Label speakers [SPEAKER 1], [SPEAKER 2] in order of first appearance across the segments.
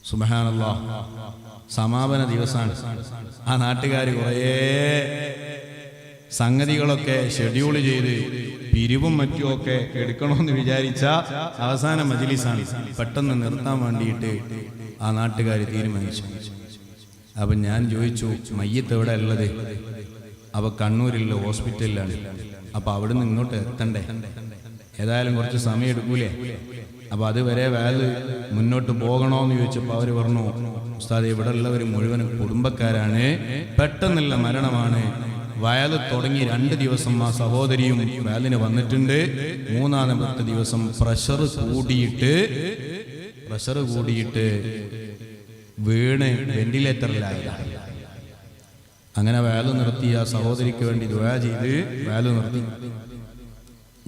[SPEAKER 1] സുബ്ഹാനല്ലാഹ്. സമാപന ദിവസമാണ്. ആ നാട്ടുകാർ കുറേ സംഗതികളൊക്കെ ഷെഡ്യൂൾ ചെയ്ത് പിരിവും മറ്റുമൊക്കെ എടുക്കണമെന്ന് വിചാരിച്ച അവസാന മജ്‌ലിസാണ്. പെട്ടെന്ന് നിർത്താൻ വേണ്ടിയിട്ട് ആ നാട്ടുകാർ തീരുമാനിച്ചു. അപ്പൊ ഞാൻ ചോദിച്ചു, മയ്യത്ത് എവിടെ ഉള്ളത്? അപ്പൊ കണ്ണൂരിലുള്ള ഹോസ്പിറ്റലിലാണ്. അപ്പൊ അവിടുന്ന് ഇങ്ങോട്ട് എത്തണ്ടേ, ഏതായാലും കുറച്ച് സമയം എടുക്കൂലേ? അപ്പൊ അതുവരെ വേല് മുന്നോട്ട് പോകണോന്ന് ചോദിച്ചപ്പോൾ അവര് പറഞ്ഞു, ഉസ്താദ് ഇവിടെ ഉള്ളവർ മുഴുവനും കുടുംബക്കാരാണ്, പെട്ടെന്നുള്ള മരണമാണ്. വയല് തുടങ്ങി 2 ദിവസം ആ സഹോദരിയും വയലിന് വന്നിട്ടുണ്ട്. 3-ാമത്തെ ദിവസം പ്രഷർ കൂടിയിട്ട് വീണ് വെന്റിലേറ്ററിലായതാണ്. അങ്ങനെ വയല് നിർത്തി. ആ സഹോദരിക്ക് വേണ്ടി ദുആ ചെയ്ത് വയല് നിർത്തി.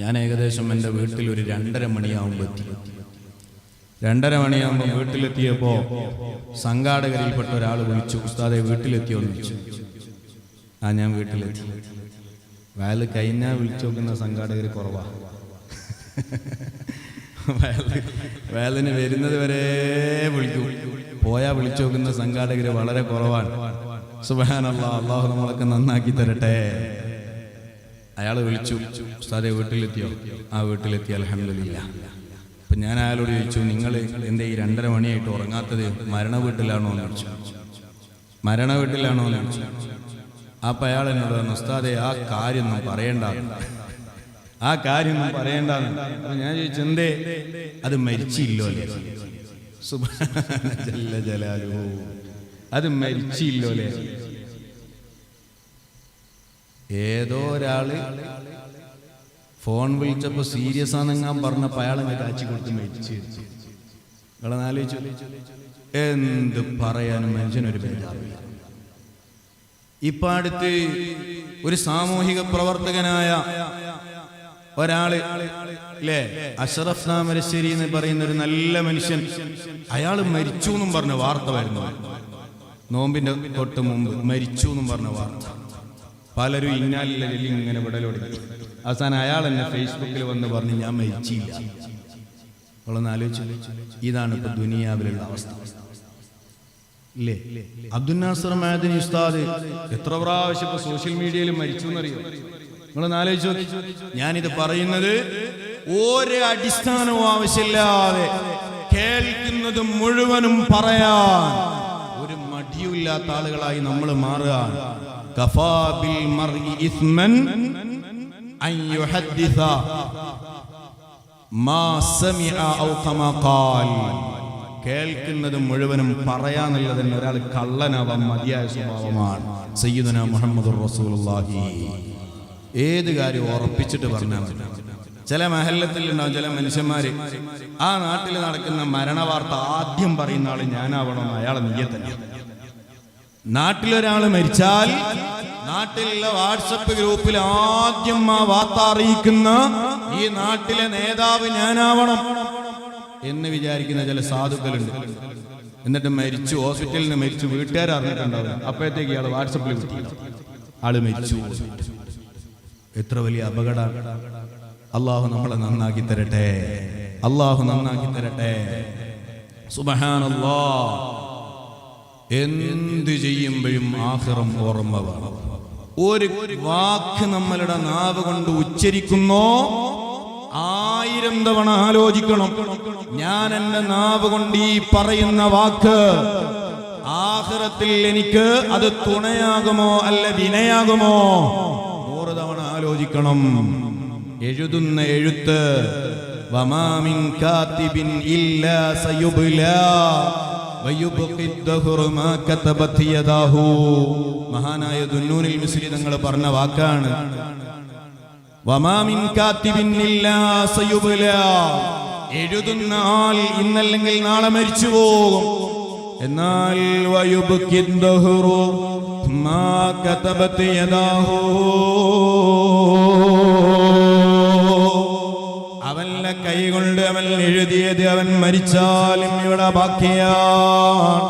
[SPEAKER 1] ഞാൻ ഏകദേശം എൻ്റെ വീട്ടിൽ ഒരു 2:30 മണിയാവുമ്പോൾ എത്തി. 2:30 മണിയാകുമ്പോൾ വീട്ടിലെത്തിയപ്പോ സംഘാടകരിൽപ്പെട്ട ഒരാൾ വിളിച്ചു, ഉസ്താദെ വീട്ടിലെത്തിയോന്ന് ചോദിച്ചു. ആ ഞാൻ വീട്ടിലെത്തി. വയല് കഴിഞ്ഞാൽ വിളിച്ചു നോക്കുന്ന സംഘാടകർ കുറവാ. വയലിന് വരുന്നത് വരെ വിളിക്കും, പോയാ വിളിച്ചു നോക്കുന്ന സംഘാടകർ വളരെ കുറവാണ്. സുബ്ഹാനല്ലാഹ്. അല്ലാഹു നമ്മളൊക്കെ നന്നാക്കി തരട്ടെ. അയാൾ വിളിച്ചു, ഉസ്താദെ വീട്ടിലെത്തിയോ? ആ വീട്ടിലെത്തി, അൽഹംദുലില്ലാഹ്. അപ്പൊ ഞാൻ അയാളോട് ചോദിച്ചു, നിങ്ങൾ എന്റെ ഈ 2:30 മണിയായിട്ട് ഉറങ്ങാത്തത് മരണ വീട്ടിലാണോ എന്ന് ചോദിച്ചു. മരണ വീട്ടിലാണോ എന്ന് ചോദിച്ചു. അപ്പൊ അയാൾ എന്നോട് പറഞ്ഞു, ഉസ്താദെ ആ കാര്യമൊന്നും പറയണ്ടെന്ന്. അപ്പൊ ഞാൻ ചോദിച്ചു, എന്തേ? അത് മരിച്ചില്ലോ അല്ലേ? സുബ്ഹാന ജല്ല ജലാലുഹു. അത് മരിച്ചില്ലോ അല്ലേ? ഏതോ ഒരാള് ഫോൺ വിളിച്ചപ്പോ സീരിയസ് ആണെങ്ങാൻ പറഞ്ഞപ്പോ അയാളെ കാച്ചി കൊടുത്ത് മരിച്ചു. നിങ്ങളെ ആലോചിച്ചു, എന്ത് പറയാനും മനുഷ്യനൊരു ബേജാറില്ല. ഇപ്പൊ അടുത്ത് ഒരു സാമൂഹിക പ്രവർത്തകനായ ഒരാള് അല്ലേ, അഷ്റഫ് താമരശ്ശേരി എന്ന് പറയുന്ന ഒരു നല്ല മനുഷ്യൻ, അയാള് മരിച്ചു എന്നും പറഞ്ഞ വാർത്ത വരുന്നു. നോമ്പിന്റെ തൊട്ട് മുമ്പ് മരിച്ചു എന്നും പറഞ്ഞ വാർത്ത. പലരും ഇന്നാലില്ല ഇങ്ങനെ വിടലൊടുങ്ങി. അവസാനം അയാൾ എന്നെ ഫേസ്ബുക്കിൽ വന്ന് പറഞ്ഞു, ഞാൻ മരിച്ചില്ല. അവളൊന്ന് ആലോചിച്ചു. ഇതാണ് ഇപ്പൊ ദുനിയാവിലുള്ള അവസ്ഥ ഇല്ലേ? അബ്ദുൽ നാസർ മഅദനി ഉസ്താദ് എത്ര പ്രാവശ്യം ഇപ്പൊ സോഷ്യൽ മീഡിയയിൽ മരിച്ചു എന്നറിയോ? നിങ്ങളൊന്ന് ആലോചിച്ചു. ഞാനിത് പറയുന്നത് ഒരു അടിസ്ഥാനവും ആവശ്യമില്ലാതെ കേൾക്കുന്നത് മുഴുവനും പറയാൻ ഒരു മടിയുമില്ലാത്ത ആളുകളായി നമ്മൾ മാറുകയാണ്. കഫാ ബിൽ മർഇ ഇസ്മൻ അൻ യുഹദ്ദിസ മാ സമിഅ ഔ കമാ ഖാൽ. കേൾക്കുന്നത് മുഴുവനും പറയാന്നുള്ളത് തന്നെ ഒരാൾ കള്ളനാവാൻ മതിയായ സ്വഭാവമാണ്. സയ്യിദുനാ മുഹമ്മദുർ റസൂലുള്ളാഹി ഏത് കാര്യം ഉറപ്പിച്ചിട്ട് പറഞ്ഞാൽ മതി. ചില മഹല്ലത്തിൽ ഉണ്ടാവും ചില മനുഷ്യന്മാര്, ആ നാട്ടിൽ നടക്കുന്ന മരണ വാർത്ത ആദ്യം പറയുന്ന ആള് ഞാനാവണമെന്ന് അയാളെ നിയ്യത്തല്ല. നാട്ടിലൊരാള് മരിച്ചാൽ നാട്ടിലുള്ള വാട്സപ്പ് ഗ്രൂപ്പിൽ ആദ്യം ആ വാർത്ത അറിയിക്കുന്ന ഈ നാട്ടിലെ നേതാവ് ഞാനാവണം എന്ന് വിചാരിക്കുന്ന ചില സാധുക്കളുണ്ട്. എന്നിട്ട് മരിച്ചു, ഹോസ്പിറ്റലിൽ നിന്ന് മരിച്ചു, വീട്ടുകാർ അറിഞ്ഞിട്ടുണ്ടാവില്ല. അപ്പോഴത്തേക്ക് ഇയാൾ വാട്സപ്പിൽ വിട്ടില്ല, ആള് മരിച്ചു. എത്ര വലിയ അപകടം! അള്ളാഹു നമ്മളെ നന്നാക്കി തരട്ടെ, അള്ളാഹു നന്നാക്കി തരട്ടെ. സുബ്ഹാനല്ലാഹ്. എന്ത് ചെയ്യുമ്പോഴും ആഖിറം ഓർമ്മ വേണം. ഒരു വാക്ക് നമ്മളുടെ നാവ് കൊണ്ട് ഉച്ചരിക്കുന്നോ 1000 തവണ ആലോചിക്കണം. ഞാൻ എന്റെ നാവ് കൊണ്ട് ഈ പറയുന്ന വാക്ക് ആഖിറത്തിൽ എനിക്ക് അത് തുണയാകുമോ അല്ല വിനയാകുമോ 100 തവണ ആലോചിക്കണം. എഴുതുന്ന എഴുത്ത് വമാ മിൻ കാതിബിൻ ഇല്ലാ സയുബ്ലാ വയുബ്ഖി ദഹ്റു മാ കതബത് യദാഹു. മഹാനായ ദുന്നൂനിൽ മിസ്രി തങ്ങൾ പറഞ്ഞ വാക്കാണ്. വമാ മിൻ കാതിബിൻ ഇല്ലാ സയുബ്ലാ. എഴുതുന്ന ആൾ ഇന്നല്ലെങ്കിൽ നാളെ മരിച്ചു പോകും. എന്നാൽ വയുബ്ഖി ദഹ്റു മാ കതബത് യദാഹു. അവന്റെ കൈകൊണ്ട് അവൻ എഴുതിയത് അവൻ മരിച്ചാലും ഇവിടെ ബാക്കിയാണ്.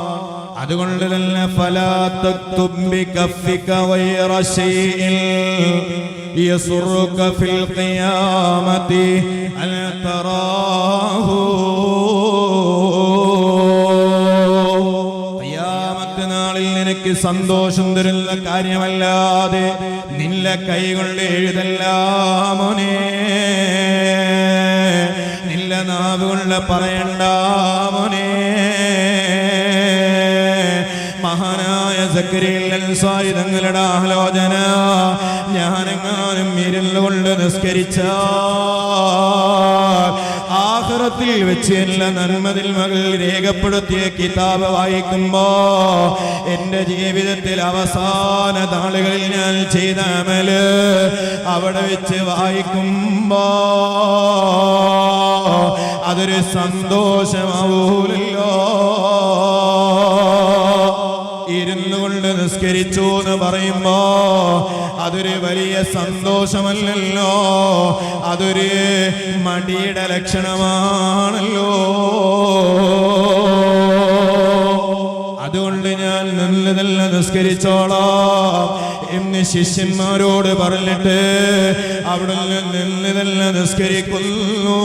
[SPEAKER 1] അതുകൊണ്ട് തന്നെ ഫലാ തക്തുബ് ബികഫിക ഗൈറ ശൈഇൻ യസുറുക ഫിൽ ഖിയാമത്തി അൻ തറാഹു. നിനക്ക് സന്തോഷം തരുന്ന കാര്യമല്ലാതെ നിന്റെ കൈകൊണ്ട് എഴുതല്ല മോനെ, നിന്റെ നാവ് കൊണ്ട് പറയണ്ട മോനെ. മഹാനായ സക്കരിയ അൻസാരി തങ്ങളുടെ ആലോചന, ഞാനെങ്ങാനും ഇരുന്നുകൊണ്ട് നിസ്കരിച്ചാൽ ആഖിറത്തിൽ വെച്ച് എല്ലാ നന്മതിന്മകൾ രേഖപ്പെടുത്തിയ കിതാബ് വായിക്കുമ്പോ എന്റെ ജീവിതത്തിൽ അവസാന നാളുകളിൽ ഞാൻ ചെയ്ത അമല് അവിടെ വെച്ച് വായിക്കുമ്പോ അതൊരു സന്തോഷമാവൂലല്ലോ. ഇരുന്നു കൊണ്ട് നിസ്കരിച്ചു എന്ന് പറയുമ്പോ അതൊരു വലിയ സന്തോഷമല്ലല്ലോ, അതൊരു മടിയുടെ ലക്ഷണമാണല്ലോ. അതുകൊണ്ട് ഞാൻ നല്ലതല്ല നിസ്കരിച്ചോളാം എന്ന് ശിഷ്യന്മാരോട് പറഞ്ഞിട്ട് അവിടെ നല്ലതല്ല നിസ്കരിക്കുന്നു.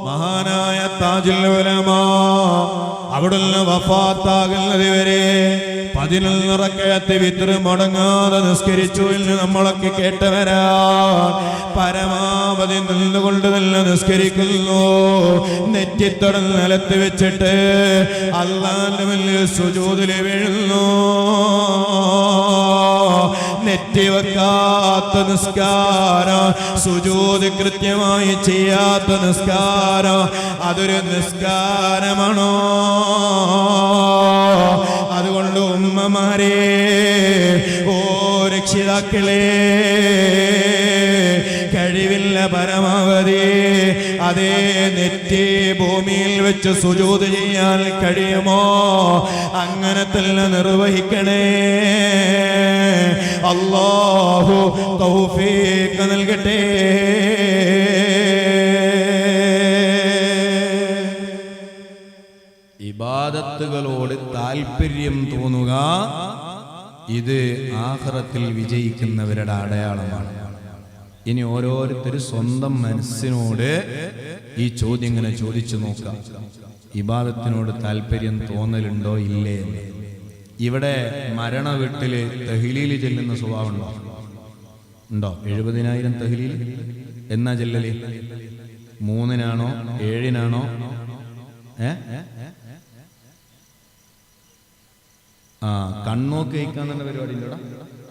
[SPEAKER 1] മഹാനായ താജുൽ ഉലമാ അവിടുന്ന് വഫാത്താകുന്നത് വരെ 11 റക്അത്ത് വിത്ർ മുടങ്ങാതെ നിസ്കരിച്ചു എന്ന് നമ്മളൊക്കെ കേട്ടവരാ. പരമാവധി നിന്നുകൊണ്ട് നല്ല നിസ്കരിക്കുന്നു. നെറ്റിത്തടം നിലത്ത് വെച്ചിട്ട് അല്ലാഹുവിന്റെ മുന്നിൽ സുജൂദിൽ വീഴുന്നു. നെറ്റി വെക്കാത്ത നിസ്കാരം, സുജൂദ് കൃത്യമായി ചെയ്യാത്ത നിസ്കാരം, അതൊരു നിസ്കാരമാണോ? അതുകൊണ്ട് ഉമ്മമാരെ, ഓ രക്ഷിതാക്കളെ, കഴിവില്ല പരമാവധി അതേ നെറ്റി ഭൂമിയിൽ വെച്ച് സുജൂദ് ചെയ്യാൻ കഴിയുമോ? അങ്ങനെ തന്നെ നിർവഹിക്കണേ. അല്ലാഹു തൗഫീഖ് നൽകട്ടെ. ഇബാദത്തുകളോട് താല്പര്യം തോന്നുക, ഇത് ആഖിറത്തിൽ വിജയിക്കുന്നവരുടെ അടയാളമാണ്. ഇനി ഓരോരുത്തരും സ്വന്തം മനസ്സിനോട് ഈ ചോദ്യം ഇങ്ങനെ ചോദിച്ചു നോക്കാം, ഇബാദത്തിനോട് താല്പര്യം തോന്നലുണ്ടോ ഇല്ലേ എന്ന്. ഇവിടെ മരണ വീട്ടില് തഹ്ലീൽ ചെല്ലുന്ന സ്വഭാവം ഉണ്ടോ? 70,000 തഹ്ലീൽ എന്നാ ചെല്ലല്? 3-നാണോ 7-നാണോ? കണ്ണോക്ക് കഴിക്കാൻ തന്നെ പരിപാടി ഉണ്ടോടാ?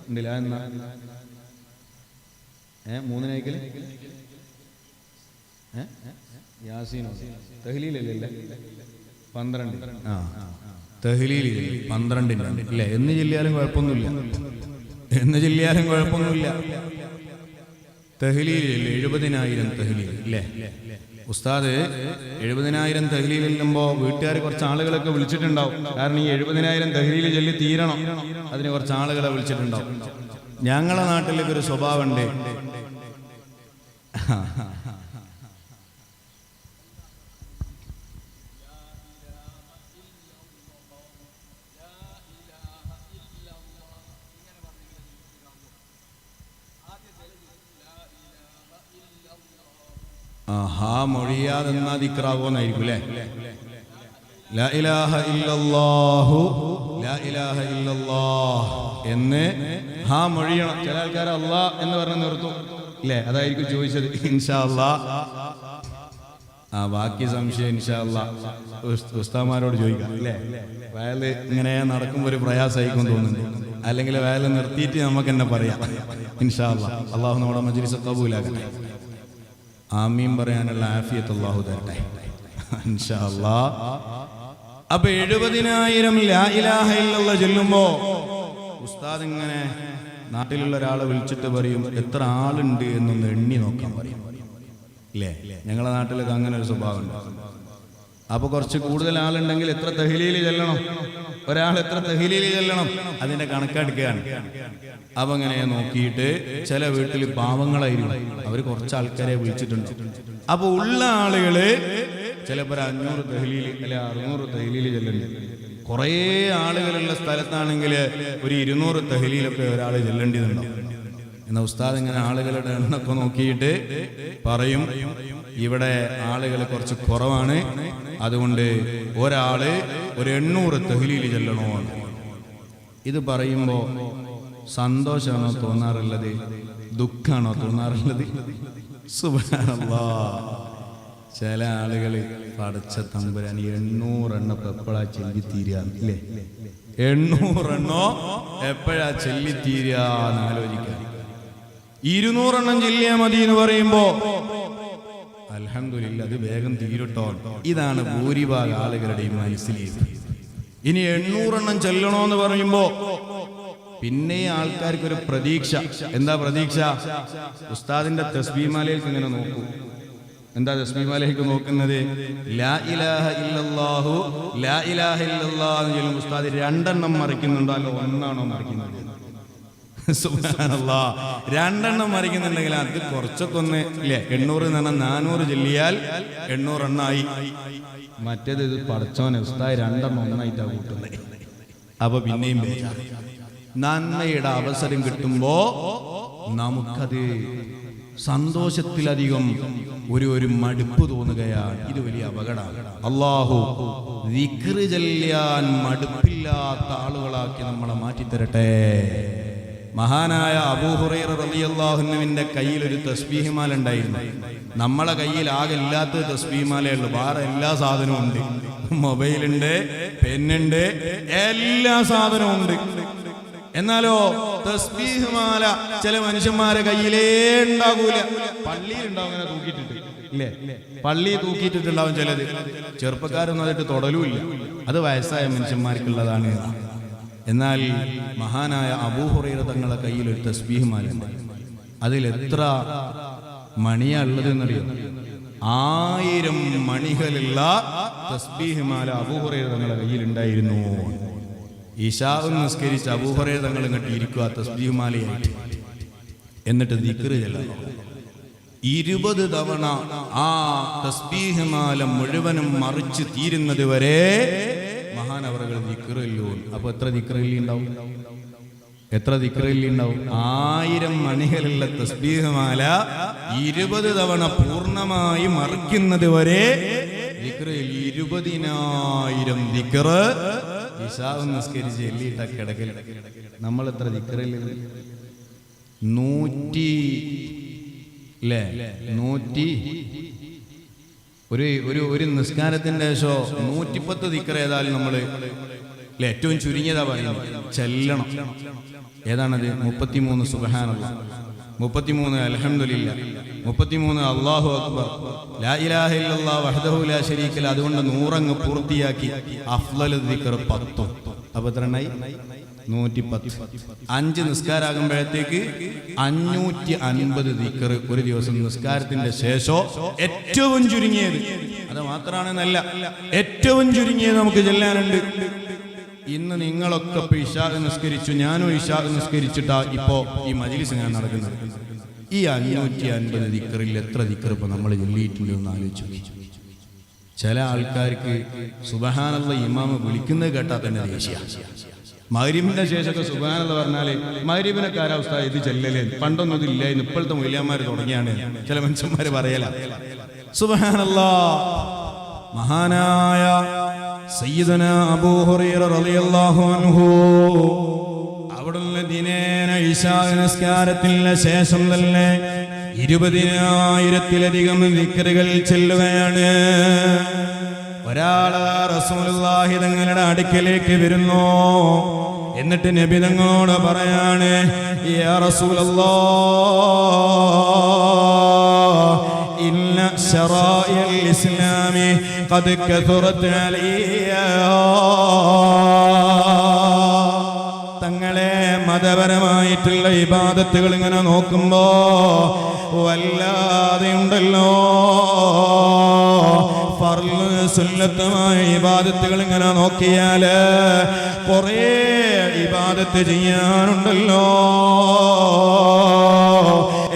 [SPEAKER 1] ഉണ്ടല്ല. എന്നാ 3 അയക്കല് യാസീനോ തഹ്ലീലല്ലേ? 12. തഹ്ലീൽ 12 അല്ലേ? എന്ന് ചൊല്ലിയാലും കുഴപ്പമൊന്നുമില്ല, എന്ന് ചൊല്ലിയാലും കുഴപ്പമൊന്നുമില്ല. തഹ്ലീലില്ലേ? 70,000 തഹ്ലീൽ ഇല്ലേ? ഉസ്താദ് 70,000 തഹ്ലീൽ ചെല്ലുമ്പോ വീട്ടുകാർ കുറച്ച് ആളുകളൊക്കെ വിളിച്ചിട്ടുണ്ടാവും. കാരണം ഈ 70,000 തഹ്ലീൽ ചൊല്ലി തീരണം, അതിന് കുറച്ച് ആളുകളെ വിളിച്ചിട്ടുണ്ടാവും. ഞങ്ങളെ നാട്ടിലേക്ക് ഒരു സ്വഭാവമുണ്ട്, മൊഴിയാതെന്നാ ദിക്റാവോന്നായിരിക്കും അല്ലേ? ലാ ഇലാഹ ഇല്ലല്ലാഹു ലാ ഇലാഹ ഇല്ലല്ലാഹ് എന്ന് മൊഴിയണം. ചില ആൾക്കാർ അല്ലാ എന്ന് പറഞ്ഞ് നിർത്തും അല്ലേ? അതായിരിക്കും ചോദിച്ചത്. ഇൻഷാ അല്ലാഹ് ബാക്കി സംശയം ഇൻഷാ അല്ലാഹ് ഉസ്താദ്മാരോട് ചോദിക്കാം അല്ലേ? വയല് ഇങ്ങനെ നടക്കുമ്പോൾ ഒരു പ്രയാസമായിരിക്കും തോന്നുന്നുണ്ട്, അല്ലെങ്കിൽ വയല് നിർത്തിയിട്ട് നമുക്ക് തന്നെ പറയാം ഇൻഷാ അല്ലാഹ്. അള്ളാഹു നമ്മുടെ മജ്‌ലിസ് ഖബൂലാക്കട്ടെ. ആമീൻ പറയാനുള്ള ആഫിയത്ത് അല്ലാഹു തരട്ടെ ഇൻഷാ അല്ലാഹ്. അപ്പൊ 70,000 ലാ ഇലാഹ ഇല്ലല്ലാഹ് ചൊല്ലുമ്പോ ഉസ്താദ് ഇങ്ങനെ നാട്ടിലുള്ള ഒരാളെ വിളിച്ചിട്ട് പറയും, എത്ര ആളുണ്ട് എന്നൊന്ന് എണ്ണി നോക്കാൻ പറയും ഇല്ലേ? ഞങ്ങളുടെ നാട്ടിലൊക്കെ അങ്ങനെ ഒരു സ്വഭാവം ഉണ്ട്. അപ്പൊ കുറച്ച് കൂടുതൽ ആളുണ്ടെങ്കിൽ എത്ര തഹ്ലീൽ ചെല്ലണം, ഒരാൾ എത്ര തഹ്ലീൽ ചെല്ലണം, അതിന്റെ കണക്കെടുക്കുകയാണ്. അപ്പൊ അങ്ങനെ നോക്കിയിട്ട് ചില വീട്ടിൽ പാവങ്ങളായിരുന്നു, അവർ കുറച്ച് ആൾക്കാരെ വിളിച്ചിട്ടുണ്ട്. അപ്പൊ ഉള്ള ആളുകള് ചിലപ്പോ 500 തഹ്ലീൽ അല്ലെ 600 തഹ്ലീൽ ചെല്ലുന്നുണ്ട്. കുറേ ആളുകളുള്ള സ്ഥലത്താണെങ്കിൽ ഒരു 200 തഹ്ലീലൊക്കെ ഒരാൾ ചെല്ലേണ്ടതുണ്ടാവും. എന്നാൽ ഉസ്താദ് ഇങ്ങനെ ആളുകളുടെ എണ്ണൊക്കെ നോക്കിയിട്ട് പറയും, ഇവിടെ ആളുകൾ കുറച്ച് കുറവാണ്, അതുകൊണ്ട് ഒരാള് ഒരു 800 തഹ്ലീൽ ചൊല്ലണോ. ഇത് പറയുമ്പോൾ സന്തോഷമാണോ തോന്നാറുള്ളത്, ദുഃഖാണോ തോന്നാറുള്ളത്? സുബ്ഹാനല്ലാഹ്. ചില ആളുകൾ പടച്ച തമ്പുരാൻ 800 എണ്ണം എപ്പോഴാ ചെല്ലിത്തീരാല്ലേ? 800 എണ്ണോ എപ്പോഴാ ചെല്ലിത്തീരാന്ന് ആലോചിക്കാൻ. 200 എണ്ണം ചെല്ലിയാ മതി എന്ന് പറയുമ്പോ അൽഹംദുലില്ലാ അത് വേഗം തീരുട്ടോ. ഇതാണ് ഭൂരിഭാഗം ആളുകളുടെയും മനസ്സിലേക്ക്. ഇനി 800 എണ്ണം ചെല്ലണോന്ന് പറയുമ്പോ പിന്നെ ആൾക്കാർക്കൊരു പ്രതീക്ഷ. എന്താ പ്രതീക്ഷ? ഉസ്താദിന്റെ തസ്ബീഹ്മാലയിലേക്ക് ഇങ്ങനെ നോക്കൂ. എന്താ തസ്ബീഹ്മാലയിലേക്ക് നോക്കുന്നത്? ലാ ഇലാഹ ഇല്ലല്ലാഹു ലാ ഇലാഹ ഇല്ലല്ലാഹ് എന്ന് ചൊല്ലുമ്പോൾ ഉസ്താദ് 2 എണ്ണം മറിക്കുന്നുണ്ടോ അല്ല 1 ആണോ മറിക്കുന്നത്? സുബ്ഹാനല്ലാഹ്. 2 എണ്ണം മറിക്കുന്നുണ്ടെങ്കിൽ അത് കുറച്ചൊക്കെ ഒന്ന് ഇല്ലേ? 800 എന്ന് പറഞ്ഞാൽ 400 ചൊല്ലിയാൽ 800 എണ്ണായി. മറ്റേത് ഇത് പടച്ചോനെ ഉസ്താദ് 2 എണ്ണം ഒന്നായിട്ടാണ് കൂട്ടുന്നത്. അപ്പൊ പിന്നെയും നന്മയുടെ അവസരം കിട്ടുമ്പോ നമുക്കത് സന്തോഷത്തിലധികം ഒരു മടുപ്പ് തോന്നുകയാണ്. ഇത് വലിയ അപകടമാണ്. അല്ലാഹു ദിക്റ് ചൊല്ലാൻ മടുപ്പില്ലാത്ത ആളുകളാക്കി നമ്മളെ മാറ്റിത്തരട്ടെ. മഹാനായ അബൂ ഹുറൈറ റളിയല്ലാഹു അൻഹുവിന്റെ കയ്യിൽ ഒരു തസ്ബീഹ് മാല ഉണ്ടായിരുന്നു. നമ്മളെ കയ്യിൽ ആകെ ഇല്ലാത്ത തസ്ബീഹ് മാലയേ ഉള്ളൂ. വേറെ എല്ലാ സാധനവും ഉണ്ട്. മൊബൈലുണ്ട്, പെന്നുണ്ട്, എല്ലാ സാധനവും ഉണ്ട്. എന്നാലോ തസ്ബീഹ് മാല ചില മനുഷ്യന്മാരെ കയ്യിലേ ഉണ്ടാകൂല. പള്ളിയിലുണ്ടാവും അങ്ങനെ തൂക്കിയിട്ടിട്ട് ഇല്ലേ? പള്ളി തൂക്കിയിട്ടിട്ടുണ്ടാവും ചിലത്. ചെറുപ്പക്കാരൊന്നും അതിട്ട് തൊടലുമില്ല. അത് വയസ്സായ മനുഷ്യന്മാർക്കുള്ളതാണ്. എന്നാൽ മഹാനായ അബൂ ഹുറൈറ തങ്ങളുടെ കയ്യിൽ ഒരു തസ്ബീഹ് മാല ഉണ്ട്. അതിൽ എത്ര മണിയാ ഉള്ളത് എന്നറിയോ? 1000 മണികളുള്ള തസ്ബീഹ് മാല അബൂ ഹുറൈറ തങ്ങളുടെ കയ്യിൽ ഉണ്ടായിരുന്നു. ഇശാ നിസ്കരിച്ച് അബൂ ഹുറൈറ തങ്ങൾ ഇങ്ങോട്ട് ഇരിക്കുക തസ്ബീഹ് മാലയായിട്ട്. എന്നിട്ട് ദിക്റ് ചൊല്ലണം. 20 തവണ ആ തസ്ബീഹ് മാല മുഴുവനും മറിച്ച് തീരുന്നത് വരെ മഹാനവറുകൾ ദിക്റ് ചൊല്ലും. അപ്പൊ എത്ര ദിക്റ് ഉണ്ടാവും? എത്ര ദിക്റ് ഉണ്ടാവും? 1000 മണികളുള്ള തസ്ബീഹ് മാല 20 തവണ പൂർണ്ണമായി മറിക്കുന്നത് വരെ ദിക്റ്. 20,000 ദിക്റ് ഇശാ നിസ്കരിച്ച് എല്ലിട്ട കിടക്കൽ. നമ്മൾ എത്ര ദിക്റിൽ? 100 ഒരു നിസ്കാരത്തിന്റെ ശേഷം 110 ദിക്റ് ഏതായാലും നമ്മള് ഏറ്റവും ചുരുങ്ങിയതാ പറയുന്നത് ചെല്ലണം. ഏതാണത്? 33 സുബ്ഹാനല്ലാഹ്, 33 അൽഹംദുലില്ലാഹ്, 33 അല്ലാഹു അക്ബർ, ലാ ഇലാഹ ഇല്ലല്ലാഹ് വഹ്ദഹു ലാ ശരീക ലഹു. അതുകൊണ്ട് 100 പൂർത്തിയാക്കി അഫ്ളലു ദിക്ർ 10. അപ്പൊ എത്ര എണ്ണായി? 110. 5 നിസ്കാരാകുമ്പോഴത്തേക്ക് 550 ദിക്ർ ഒരു ദിവസം നിസ്കാരത്തിന്റെ ശേഷം ഏറ്റവും ചുരുങ്ങിയത്. അത് മാത്രമാണെന്നല്ല, ഏറ്റവും ചുരുങ്ങിയത് നമുക്ക് ചെല്ലാനുണ്ട്. ഇന്ന് നിങ്ങളൊക്കെ ഇപ്പൊ ഇശാ നിസ്കരിച്ചു, ഞാനും ഇശാ നിസ്കരിച്ചിട്ടാ ഇപ്പോ ഈ മജ്‌ലിസ് ഇങ്ങനെ നടക്കുന്നത്. ഈ 550 ദിക്റിൽ എത്ര ദിക്ർ ഇപ്പൊ നമ്മൾ ചൊല്ലിയിട്ടുണ്ട് എന്ന് ആലോചിച്ചു. ചില ആൾക്കാർക്ക് സുബ്ഹാനല്ലാഹ് ഇമാമ് വിളിക്കുന്നത് കേട്ടാൽ തന്നെ ദേഷ്യ. മഗ്‌രിബിന്റെ ശേഷമൊക്കെ സുബ്ഹാനല്ലാഹ് പറഞ്ഞാല് മഗ്‌രിബിനെ കാലാവസ്ഥ ഇത് ചെല്ലലേ, പണ്ടൊന്നും ഇതില്ല, ഇപ്പോഴത്തെ മൗലവിമാര് തുടങ്ങിയാണ് ചില മനുഷ്യന്മാര് പറയല. സുബ്ഹാനല്ലാഹ്. മഹാനായ സയ്യിദുനാ അബൂ ഹുറൈറ റളിയല്ലാഹു അൻഹു അവിടുന്ന് ദിനേന ഇശാ നിസ്കാരത്തിന് ശേഷം തന്നെ 20,000-ലധികം ദിക്റുകൾ ചൊല്ലുകയാണ്. ഒരാള് റസൂലുള്ളാഹി തങ്ങളുടെ അടുക്കലേക്ക് വരുന്നു. എന്നിട്ട് നബി തങ്ങളോട് പറയാണ്, യാ റസൂലല്ലാഹ് ഇന്ന ശറാഇൽ ഇസ്ലാമി ഖദ് കഥറത് അലയ്യ. തങ്ങളെ മതപരമായിട്ടുള്ള ഇബാദത്തുകൾ ഇങ്ങനെ നോക്കുമ്പോ വല്ലാതെ ഉണ്ടല്ലോ. ഫർള് സുന്നത്തമായ ഇബാദത്തുകൾ ഇങ്ങനെ നോക്കിയാല് കുറേ ഇബാദത്ത് ചെയ്യാനുണ്ടല്ലോ.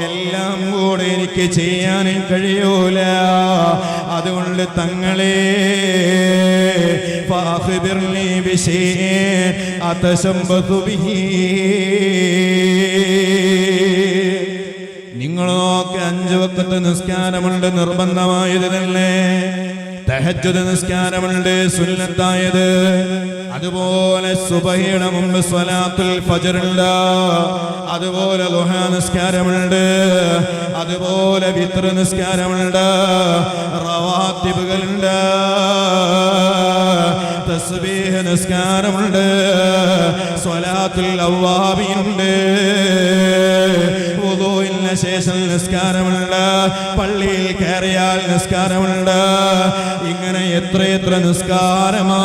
[SPEAKER 1] എല്ലാം കൂടെ എനിക്ക് ചെയ്യാനും കഴിയൂല. അതുകൊണ്ട് തങ്ങളെ ഫാഖ്ബിർനി ബിശൈഇൻ അതശംബതു ബിഹി. നിങ്ങൾ നോക്കി 5 വഖത്ത് നിസ്കാരമുണ്ട്, നിർബന്ധമായത് തന്നെ. തഹജ്ജുദ് നിസ്കാരമുണ്ട്, സുന്നത്തായത്. അതുപോലെ സുബഹിയുടെ മുമ്പ് സ്വലാത്തുൽ ഫജ്ർ ഉണ്ട്, അതുപോലെ ദുഹാ നിസ്കാരമുണ്ട്, അതുപോലെ വിത്ർ നിസ്കാരമുണ്ട്, റവാത്തിബുകളുണ്ട്, തസ്ബീഹ് നിസ്കാരമുണ്ട്, സ്വലാത്തുൽ അവ്വാബിനുണ്ട്, വുദൂഇന് ശേഷം നിസ്കാരമുണ്ട്, പള്ളിയിൽ കയറിയാൽ നിസ്കാരമുണ്ട്. ഇങ്ങനെ എത്രയെത്ര നിസ്കാരമാ.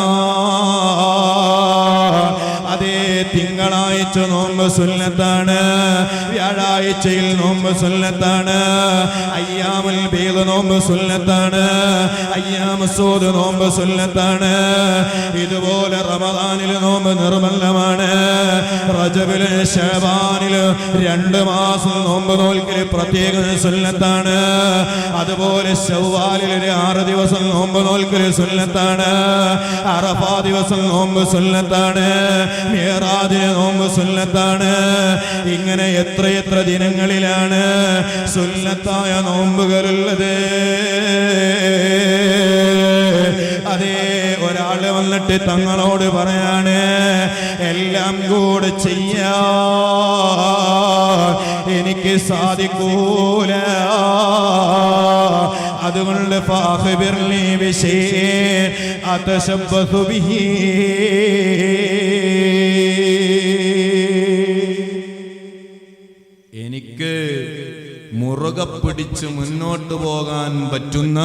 [SPEAKER 1] അതേ തിങ്കളാഴ്ച നോമ്പ് സുന്നത്താണ്, വ്യാഴാഴ്ചയിൽ നോമ്പ് സുന്നത്താണ്, അയ്യാമുൽ ബീദ് നോമ്പ് സുന്നത്താണ്, അയ്യാമുസ് സൂദ് നോമ്പ് സുന്നത്താണ്. ഇതുപോലെ റമദാനിൽ നോമ്പ് നിർബന്ധമാണ്. റജബില് ശഅബാനില് 2 മാസം നോമ്പ് നോൽക്കൽ പ്രത്യേക സുന്നത്താണ്. അതുപോലെ ശവ്വാലിൽ 6 ദിവസം നോമ്പ് നോൽക്കൽ സുന്നത്താണ്. അറഫാ ദിവസം നോമ്പ് സുന്നത്താണ്. മിഅ്റാജിന് നോമ്പ് സുന്നത്താണ്. ഇങ്ങനെ എത്രയെത്ര ദിനങ്ങളിലാണ് സുന്നത്തായ നോമ്പുകളുള്ളത്. അതേ ഒരാള് വന്നിട്ട് തങ്ങളോട് പറയാണ്, എല്ലാം കൂടെ ചെയ്യാൻ എനിക്ക് സാധിക്കൂല, അതുകൊണ്ട് ഫാഖ്ബിർനി ബിശൈഇൻ അതശബ്ബസു ബിഹി. എനിക്ക് മുറുകെ പിടിച്ച് മുന്നോട്ട് പോകാൻ പറ്റുന്ന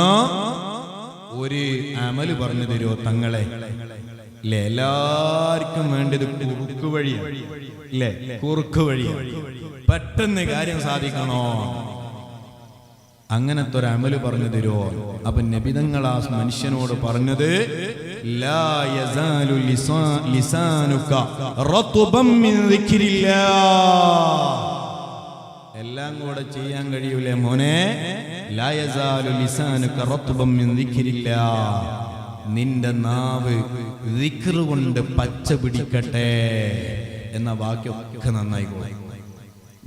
[SPEAKER 1] ഒരു അമല് പറഞ്ഞു തരുമോ തങ്ങളെ? ഇല്ലേ, എല്ലാവർക്കും വേണ്ടത് കുറുക്ക് വഴിയാണ്. ഇല്ലേ, കുറുക്ക് വഴിയാണ്. പെട്ടെന്ന് കാര്യം സാധിക്കണോ, അങ്ങനത്തെ ഒരു അമല് പറഞ്ഞു തരുമോ? അപ്പൊ നബിതങ്ങൾ ആ മനുഷ്യനോട് പറഞ്ഞത്, ലാ യസാലു ലിസാനുക റത്ബൻ മിൻ ദിക്രില്ലാഹ്. എല്ലാം കൂടെ ചെയ്യാൻ കഴിയൂലേ മോനെ. ലാ യസാലു ലിസാനുക റത്ബൻ മിൻ ദിക്രില്ലാഹ്. നിന്റെ നാവ് ദിക്ർ കൊണ്ട് പച്ച പിടിക്കട്ടെ എന്ന ബാക്കിയൊക്കെ നന്നായിക്കോളും,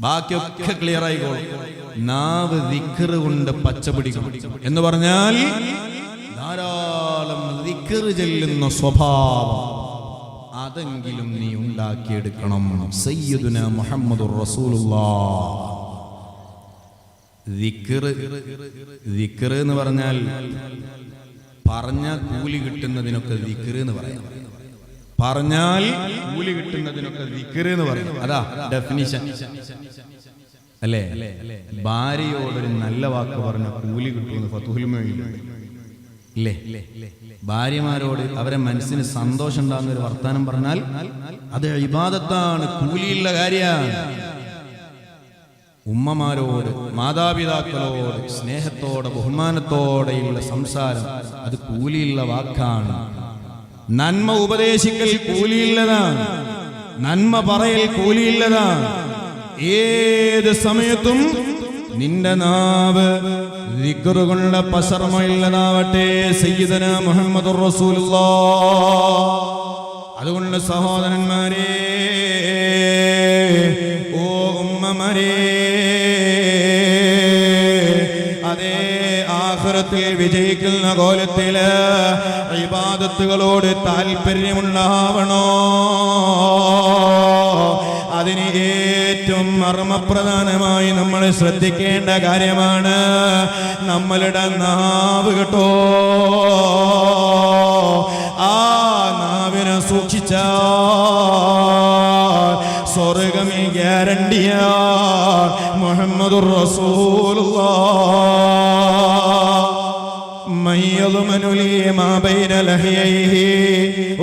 [SPEAKER 1] ബാക്കിയൊക്കെ ക്ലിയർ ആയിക്കോളും. നാവ് ദിക്ർ കൊണ്ട് പച്ച പിടിക്കണം എന്ന് പറഞ്ഞാൽ ധാരാളം ദിക്ർ ചെല്ലുന്ന സ്വഭാവം അതെങ്കിലും നീ ഉണ്ടാക്കിയെടുക്കണം. സയ്യിദുനാ മുഹമ്മദുർ റസൂലുള്ളാഹ്. ദിക്ർ എന്ന് പറഞ്ഞാൽ പറഞ്ഞ കൂലി കിട്ടുന്നതിനൊക്കെ ദിക്ർ എന്ന് പറയാം. പറഞ്ഞാൽ കൂലി കിട്ടുന്നതിനൊക്കെ ദിക്ർ എന്ന് പറയും. അതാ ഡെഫിനിഷൻ അല്ലേ? ഭാര്യയോടൊരു നല്ല വാക്ക് പറഞ്ഞ കൂലി കിട്ടുമെന്ന് ഫതുഹുൽ മുഈനിലുണ്ട്. ഇല്ലേ, ഭാര്യമാരോട് അവരെ മനസ്സിന് സന്തോഷം ഉണ്ടാകുന്ന ഒരു വർത്താനം പറഞ്ഞാൽ അത് ഇബാദത്താണ്, കൂലിയുള്ള കാര്യമാണ്. ഉമ്മമാരോട്, മാതാപിതാക്കളോട് സ്നേഹത്തോടെ ബഹുമാനത്തോടെയുള്ള സംസാരം അത് കൂലിയുള്ള വാക്കാണ്. നന്മ ഉപദേശിക്കൽ കൂലിയുള്ളതാണ്, നന്മ പറയൽ കൂലിയുള്ളതാണ്. ഏത് സമയത്തും നിന്റെ നാവ് ദിക്ർ കൊണ്ട് പസർമയുള്ളതാവട്ടെ. സയ്യിദനാ മുഹമ്മദുർ റസൂലുള്ളാഹ്. അതുകൊണ്ട് സഹോദരന്മാരെ, ഓ ഉമ്മമാരെ, അതേ ആഖിറത്തിൽ വിജയിക്കുന്ന കോലത്തില് ഇബാദത്തുകളോട് താല്പര്യമുണ്ടാവണോ? അതിന് ഏറ്റവും മർമ്മപ്രധാനമായി നമ്മൾ ശ്രദ്ധിക്കേണ്ട കാര്യമാണ് നമ്മളുടെ നാവ് കേട്ടോ. ആ നാവിനെ സൂക്ഷിച്ചാൽ സ്വർഗ്ഗമേ ഗ്യാരണ്ടിയാ. മുഹമ്മദുർ റസൂലുള്ളാഹ്. من يضمن لي ما بين لحييه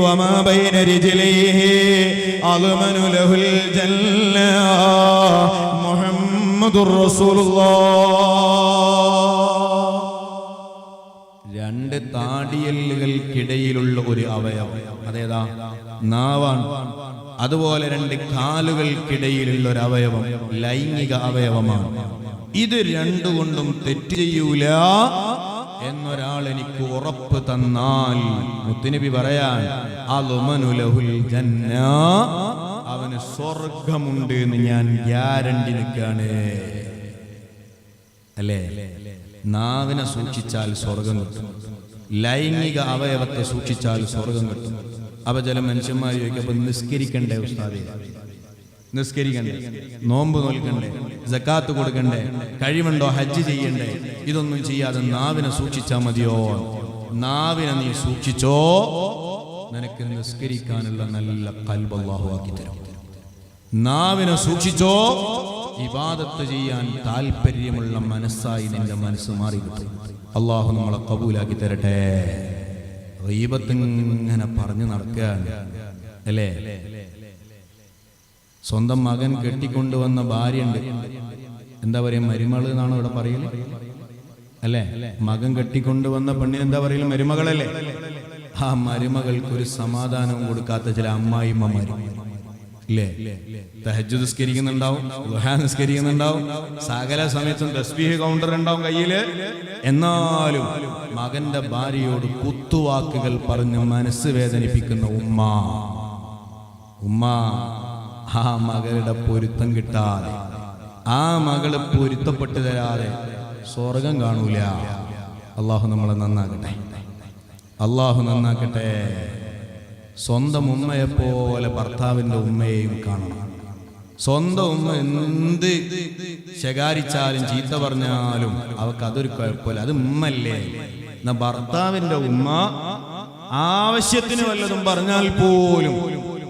[SPEAKER 1] وما بين رجليه أضمن له الجنة. محمد رسول الله. 2 താടിയെല്ലുകൾക്കിടയിലുള്ള ഒരു അവയവം അതേതാ? നാവാണ്. അതുപോലെ 2 കാലുകൾക്കിടയിലുള്ള ഒരു അവയവം ലൈംഗിക അവയവമാണ്. ഇത് 2 കൊണ്ടും തെറ്റ് ചെയ്യൂല എന്നൊരാൾ എനിക്ക് ഉറപ്പ് തന്നാൽ, മുത്തുനബി പറയാൻ അൽമനുലഹുൽ ജന്ന, അവന് സ്വർഗമുണ്ട് എന്ന് ഞാൻ ഗ്യാരണ്ടി നിൽക്കാണ്. അല്ലേ? നാവിനെ സൂക്ഷിച്ചാൽ സ്വർഗം കിട്ടും, ലൈംഗിക അവയവത്തെ സൂക്ഷിച്ചാൽ സ്വർഗം കിട്ടും. അപ്പൊ ചില മനുഷ്യന്മാർ ചോദിക്കപ്പോ നിസ്കരിക്കണ്ടേ ഉസ്താദേ, നിസ്കരിക്കണ്ടേ, നോമ്പ് നോൽക്കണ്ടേ, സക്കാത്ത് കൊടുക്കണ്ടേ, കഴിവുണ്ടോ ഹജ്ജ് ചെയ്യണ്ടേ? ഇതൊന്നും ചെയ്യാതെ നാവിനെ സൂക്ഷിച്ചാൽ മതിയോ? നാവിനെ നീ സൂക്ഷിച്ചോ, നിനക്ക് നിസ്കരിക്കാനുള്ള നല്ല ഖൽബ് അല്ലാഹു ആക്കി തരും. നാവിനെ സൂക്ഷിച്ചോ, ഇബാദത്ത് ചെയ്യാൻ താല്പര്യമുള്ള മനസ്സായി നിന്റെ മനസ്സ് മാറി കിട്ടും. അല്ലാഹു നമ്മളെ കബൂലാക്കി തരട്ടെ. ഗീബത്ത് ഇങ്ങനെ പറഞ്ഞു നടക്കുകയാണ് അല്ലേ? സ്വന്തം മകൻ കെട്ടിക്കൊണ്ടുവന്ന ഭാര്യയുണ്ട്, എന്താ പറയാ, മരുമകൾ എന്നാണ് ഇവിടെ പറയുന്നത് അല്ലേ? മകൻ കെട്ടിക്കൊണ്ടുവന്ന പെണ്ണിന് എന്താ പറയല്? മരുമകളല്ലേ? ആ മരുമകൾക്കൊരു സമാധാനവും കൊടുക്കാത്ത ചില അമ്മായിമ്മമാര് ഇല്ലേ? തഹജ്ജുദ് നിസ്കരിക്കുന്നുണ്ടാവും, ദുഹാ നിസ്കരിക്കുന്നുണ്ടാവും, സകല സമയത്തും തസ്ബീഹ് കൗണ്ടർ ഉണ്ടാവും കയ്യില്. എന്നാലും മകന്റെ ഭാര്യയോട് കുത്തുവാക്കുകൾ പറഞ്ഞ് മനസ്സ് വേദനിപ്പിക്കുന്ന ഉമ്മ ആ മകളുടെ പൊരുത്തം കിട്ടാതെ, ആ മകള് പൊരുത്തപ്പെട്ടു തരാതെ സ്വർഗം കാണൂല. അള്ളാഹു നമ്മളെ നന്നാക്കട്ടെ, അള്ളാഹു നന്നാക്കട്ടെ. സ്വന്തം ഉമ്മയെപ്പോലെ ഭർത്താവിന്റെ ഉമ്മയെയും കാണണം. സ്വന്തം ഉമ്മ എന്ത് ശകാരിച്ചാലും ചീത്ത പറഞ്ഞാലും അവർക്ക് അതൊരു കുഴപ്പമില്ല, അത് ഉമ്മല്ലേ. എന്നാ ഭർത്താവിന്റെ ഉമ്മ ആവശ്യത്തിന് വല്ലതും പറഞ്ഞാൽ പോലും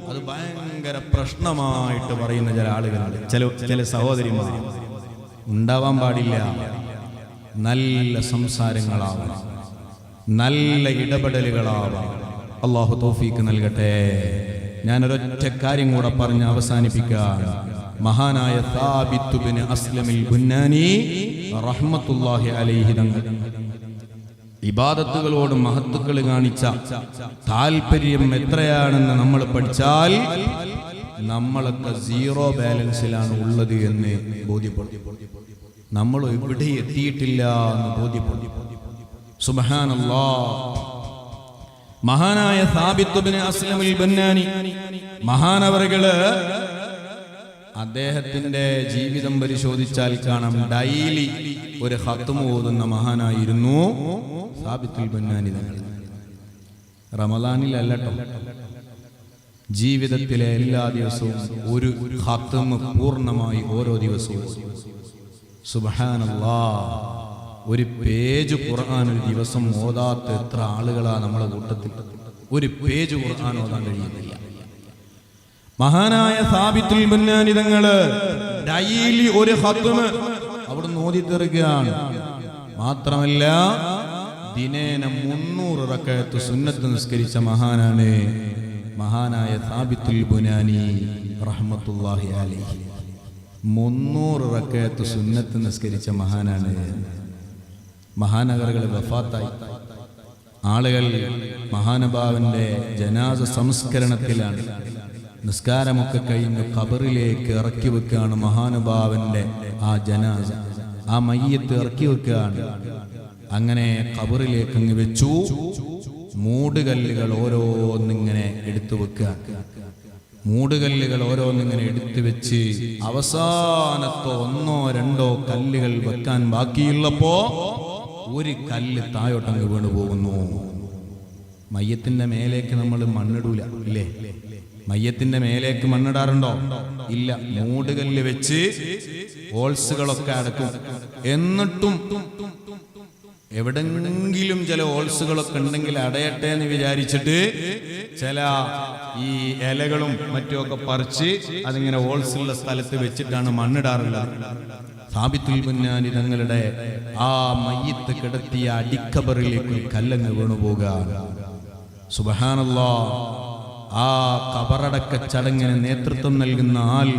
[SPEAKER 1] അത് ഭയങ്കര പ്രശ്നമായിട്ട് പറയുന്ന ചില ആളുകളുണ്ട്, ചില സഹോദരിമാർ. ഉണ്ടാവാൻ പാടില്ല. നല്ല സംസാരങ്ങളാവണം, നല്ല ഇടപെടലുകളാവണം. അല്ലാഹു തൗഫീക്ക് നൽകട്ടെ. ഞാനൊരൊറ്റ കാര്യം കൂടെ പറഞ്ഞ് അവസാനിപ്പിക്കാം. മഹാനായ സാബിത്ത് ഇബ്നു അസ്ലമിൽ ബുന്നാനി റഹ്മത്തുള്ളാഹി അലൈഹി തങ്ങൾ ഇബാദത്തുകളോട് മഹത്തുക്കൾ കാണിച്ച താല്പര്യം എത്രയാണെന്ന് നമ്മൾ പഠിച്ചാൽ നമ്മളൊക്കെ സീറോ ബാലൻസിലാണ് ഉള്ളത് എന്ന് ബോധ്യപ്പെടും. നമ്മൾ എവിടെ എത്തിയിട്ടില്ല എന്ന് ബോധ്യപ്പെടും. സുബ്ഹാനല്ലാഹ്. മഹാനായ സാബിത്ത് ഇബ്നു അസ്ലമിൽ ബുന്നാനി മഹാനവറുകള് അദ്ദേഹത്തിന്റെ ജീവിതം പരിശോധിച്ചാൽ കാണാം, ഡെയിലി ഒരു ഖത്മ് ഓതുന്ന മഹാനായിരുന്നു സാബിത്തുൽ ബുന്നാനി തങ്ങൾ. റമദാനിലല്ലട്ടോ, ജീവിതത്തിലെ എല്ലാ ദിവസവും ഒരു ഖത്മ് പൂർണ്ണമായി ഓരോ ദിവസവും. സുബ്ഹാനല്ലാഹ്. ഒരു പേജ് ഖുർആൻ ഒരു ദിവസം ഓതാത്ത എത്ര ആളുകളാ നമ്മളെ കൂട്ടത്തിൽ? ഒരു പേജ് ഖുർആൻ ഓതാൻ കഴിയുന്നില്ല. മഹാനായ സാബിത്തുൽ ബുന്നാനി തങ്ങള് ഡെയിലി ഒരു ഖത്മ് അവിടുന്ന് ഓതി തീർക്കുകയാണ്. മാത്രമല്ല ദിനേന 300 റക്അത്ത് സുന്നത്ത് നിസ്കരിച്ച മഹാനാണ് മഹാനായ സാബിത്തുൽ ബുനാനി റഹ്മത്തുള്ളാഹി അലൈഹി. 300 റക്അത്ത് സുന്നത്ത് നിസ്കരിച്ച മഹാനാണ്. മഹാനഗറുകൾ വഫാത്തായി. ആളുകൾ മഹാനുഭാവന്റെ ജനാസ സംസ്കരണത്തിലാണ്. നിസ്കാരമൊക്കെ കഴിഞ്ഞ് ഖബറിലേക്ക് ഇറക്കി വെക്കുകയാണ് മഹാനുഭാവന്റെ ആ ജനാസ, ആ മയ്യത്ത് ഇറക്കി വെക്കുകയാണ്. അങ്ങനെ ഖബറിലേക്ക് അങ്ങ് വെച്ചു. മൂടുകല്ലുകൾ ഓരോന്നിങ്ങനെ എടുത്തു വെക്കുക. മൂടുകല്ലുകൾ ഓരോന്നിങ്ങനെ എടുത്തു വെച്ച് അവസാനത്തോ 1 or 2 കല്ലുകൾ വെക്കാൻ ബാക്കിയുള്ളപ്പോ ഒരു കല്ല് താഴോട്ടങ്ങ് വീണു പോകുന്നു. മയ്യത്തിന്റെ മേലേക്ക് നമ്മൾ മണ്ണിടൂല ഇല്ലേ? മയ്യത്തിന്റെ മേലേക്ക് മണ്ണിടാറുണ്ടോ? ഇല്ല. മൂടുകല്ല് വെച്ച് ഹോൾസുകളൊക്കെ അടക്കും. എന്നിട്ടും എവിടെങ്കിലും ചില ഹോൾസുകളൊക്കെ ഉണ്ടെങ്കിൽ അടയട്ടെ എന്ന് വിചാരിച്ചിട്ട് ചില ഈ ഇലകളും മറ്റുമൊക്കെ പറിച്ച് അതിങ്ങനെ ഹോൾസുള്ള സ്ഥലത്ത് വെച്ചിട്ടാണ് മണ്ണിടാറുള്ളത്. സാബിത്തുൽ ബുന്നാനി തങ്ങളുടെ ആ മയ്യത്ത് കിടത്തിയ അടിക്കബറിലേക്ക് കല്ലങ്ങ് വീണുപോകുക. സുബ്ഹാനല്ലാഹ്. ആ കബറടക്ക ചടങ്ങിന് നേതൃത്വം നൽകുന്ന ആൾ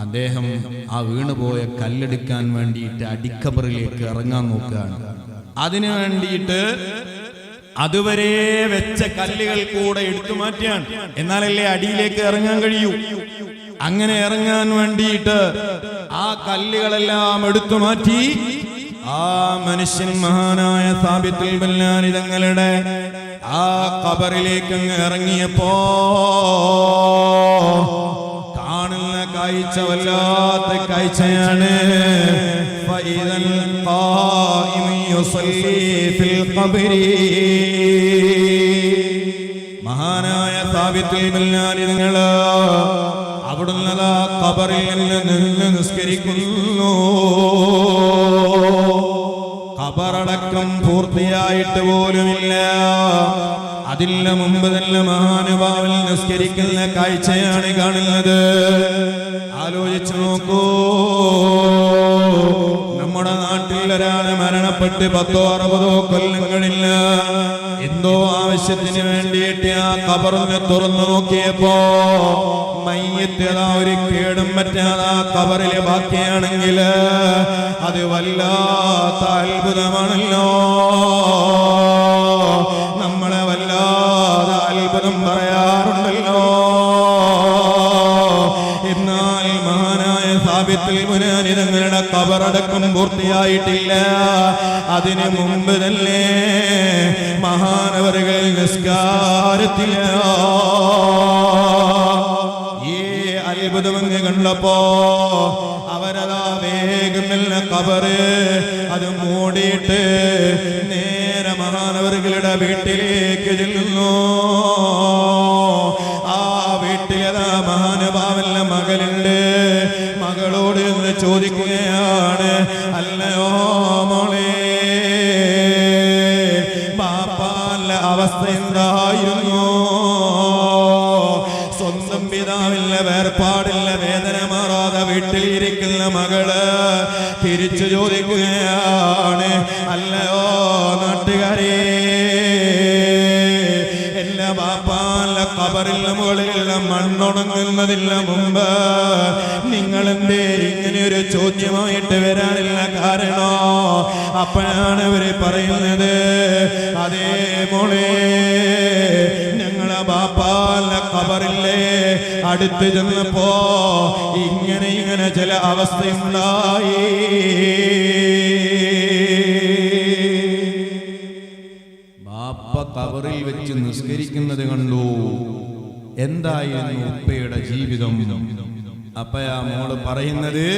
[SPEAKER 1] അദ്ദേഹം ആ വീണുപോയ കല്ലെടുക്കാൻ വേണ്ടിയിട്ട് അടിക്കബറിലേക്ക് ഇറങ്ങാൻ നോക്കുകയാണ്. അതിനു വേണ്ടിയിട്ട് അതുവരെ വെച്ച കല്ലുകൾ കൂടെ എടുത്തു മാറ്റിയാണ്, എന്നാലല്ലേ അടിയിലേക്ക് ഇറങ്ങാൻ കഴിയൂ. അങ്ങനെ ഇറങ്ങാൻ വേണ്ടിയിട്ട് ആ കല്ലുകളെല്ലാം എടുത്തു മാറ്റി ആ മനുഷ്യൻ മഹാനായ സാബിത്തുൽ ബുന്നാനി തങ്ങളുടെ ആ ഖബറിലേക്ക് അങ്ങ് ഇറങ്ങിയപ്പോ കാണുന്ന കാഴ്ച വല്ലാത്ത കാഴ്ചയാണ്. فإذا القائم يصلي في القبر മഹാനായ സാബിത്തുൽ ബുനാനി തങ്ങൾ അവിടുന്ന് ഖബറിൽ നിന്ന് നിസ്കരിക്കുന്നു. ഖബറടക്കം പൂർത്തിയായിട്ട് പോലുമില്ല. അതിന് മുമ്പ് തന്നെ മഹാനുഭാവൻ നിസ്കരിക്കുന്ന കാഴ്ചയാണ് കാണുന്നത്. ആലോചിച്ചു നോക്കൂ. നമ്മുടെ നാട്ടിൽ ഒരാൾ മരണപ്പെട്ട് 10-60 കൊല്ലങ്ങളില്ല എന്തോ ആവശ്യത്തിന് വേണ്ടിയിട്ട് ആ ഖബറിനെ തുറന്നു നോക്കിയപ്പോ മയ്യിത്ത് ഒരു കേടും പറ്റാതെ ആ ഖബറിലെ ബാക്കിയാണെങ്കിൽ അത് വല്ലാത്ത അത്ഭുതമാണല്ലോ. നമ്മളെ വല്ലാതെ അത്ഭുതം പറയാറുണ്ടല്ലോ. എന്നാൽ മഹാനായ സാബിത്തുൽ ബുനാനി തങ്ങളുടെ ഖബറടക്കം പൂർത്തിയായിട്ടില്ല. അതിനു മുമ്പ് തന്നെ മഹാനവറുകൾ നിസ്കാരത്തില്ല. ഈ അത്ഭുതമങ്ങ് കണ്ടപ്പോ അവരതാ വേഗം മെല്ലെ ഖബറ് അത് മൂടിയിട്ട് നേരെ മഹാനവറുകളുടെ വീട്ടിലേക്ക് ചെല്ലുന്നു. ആ വീട്ടിലതാ മഹാനുഭാവന്റെ മകളുണ്ട്. മകളോട് എന്ന് ചോദിക്കുകയാണ്, അല്ലയോ മോളെ, ബാപ്പാന്റെ അവസ്ഥ എന്തായിരുന്നു? സ്വന്തം പിതാവില്ല, വേർപാടില്ല, വേദന മാറാതെ വീട്ടിലിരിക്കുന്ന മകള് തിരിച്ചു ചോദിക്കുകയാണ്, അല്ലയോ നാട്ടുകാരെ, എല്ലാ ബാപ്പാന്റെ ഖബറിൽ മുകളിലുള്ള മണ്ണുണങ്ങുന്നതിന് മുമ്പ് നിങ്ങൾ എന്തേ ഇങ്ങനെ ഒരു ചോദ്യമായിട്ട് വരാനില്ല കാരണോ? അപ്പോഴാണ് അവര് പറയുന്നത്, അതേ മോളെ, ഞങ്ങളെ ബാപ്പാന്റെ ഖബറില്ലേ അടുത്ത് ചെന്നപ്പോ ഇങ്ങനെ ചില അവസ്ഥയുണ്ടായി. ബാപ്പ ഖബറിൽ വെച്ച് നിസ്കരിക്കുന്നത് കണ്ടു. എന്തായിരുന്നു ഉപ്പയുടെ ജീവിതം? അപ്പയാ മോള് പറയുന്നത്,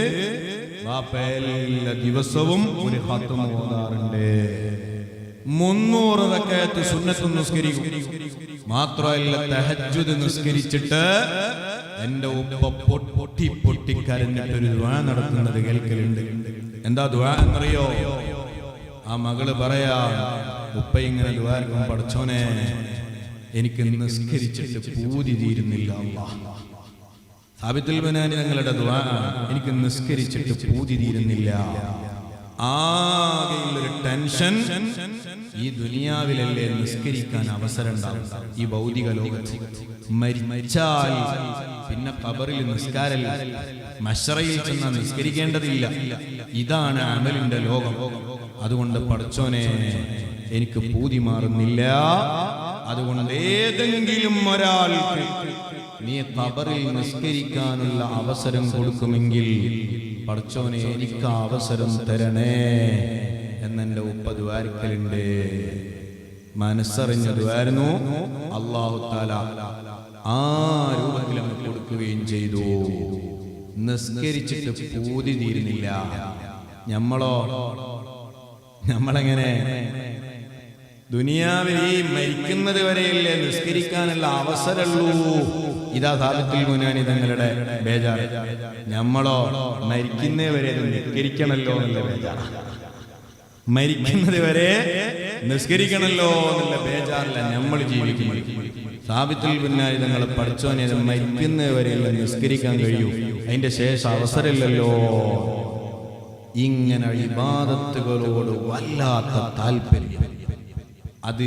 [SPEAKER 1] ബാപ്പ എല്ലാ ദിവസവും ഒരു ഖത്ം ഓതാറുണ്ട്, 300 റക്അത്ത് സുന്നത്ത് നിസ്കരിക്കും. മാത്രമല്ല തഹജ്ജുദ് നിസ്കരിച്ചിട്ട് എന്റെ ഉപ്പ പൊട്ടി കരഞ്ഞിട്ടൊരു ദുആ നടത്തുന്നത് കേൾക്കലുണ്ട്. എന്താ ദുആ എന്നറിയോ? ആ മകള് പറയാ, ഉപ്പ ഇങ്ങനെ ദുആ എടുക്കും, പടച്ചോനെ എനിക്ക് നിസ്കരിച്ചിട്ട് പൂതി തീരുന്നില്ല അല്ലാഹ്. സാബിത്തുൽ ബുനാനി തങ്ങളുടെ ദുആ, എനിക്ക് നിസ്കരിച്ചിട്ട് പൂതി തീരുന്നില്ല. ആകെയുള്ളൊരു ടെൻഷൻ, ഈ ദുനിയാവിലല്ലേ നിസ്കരിക്കാൻ അവസരം ഉണ്ടാവും, ഈ ഭൗതിക ലോകത്ത്. മരിച്ചാൽ പിന്നെ ഖബറിൽ നിസ്കാരമില്ല, മശ്റയിൽ ചെന്നാൽ നിസ്കരിക്കേണ്ടതില്ല. ഇതാണ് അമലിന്റെ ലോകം. അതുകൊണ്ട് പടച്ചോനെ എനിക്ക് പൂതി മാറുന്നില്ല. അതുകൊണ്ട് ഏതെങ്കിലും ഒരാൾക്ക് നീ ഖബറിൽ നിസ്കരിക്കാനുള്ള അവസരം കൊടുക്കുമെങ്കിൽ പടച്ചോനെ എനിക്ക് അവസരം തരണേ എന്നെന്റെ ഉപ്പ ദുആരിക്കലുണ്ട്. മനസ്സറിഞ്ഞ ദുആയിരുന്നു. അല്ലാഹു തആല ആ രൂപത്തിൽ അങ്ങ് കൊടുക്കുകയും ചെയ്തു. നിസ്കരിച്ചിട്ട് പൂതി തീരുന്നില്ല. നമ്മളെങ്ങനെ ദുനിയാവിൽ ഈ മരിക്കുന്നത് വരെയല്ലേ നിസ്കരിക്കാനുള്ള അവസരമുള്ളൂ. ഇതാ സാബിത്തുൽ ബുനാനി തങ്ങളുടെ ബേജാറ്. നമ്മളോ മരിക്കുന്നേ വരെ നിസ്കരിക്കണല്ലോ എന്നുള്ള ബേജാറ്. മരിക്കുന്നത് വരെ നിസ്കരിക്കണല്ലോ എന്നുള്ള ബേജാറില്ല നമ്മൾ ജീവിക്കുന്നത്. സാബിത്തുൽ ബുനാനി തങ്ങൾ പഠിച്ചോനെ മരിക്കുന്നത് വരെയല്ല നിസ്കരിക്കാൻ കഴിയൂ, അതിന്റെ ശേഷം അവസരമില്ലല്ലോ. ഇങ്ങനെ ഇബാദത്തുകളോട് വല്ലാത്ത താല്പര്യം, അത്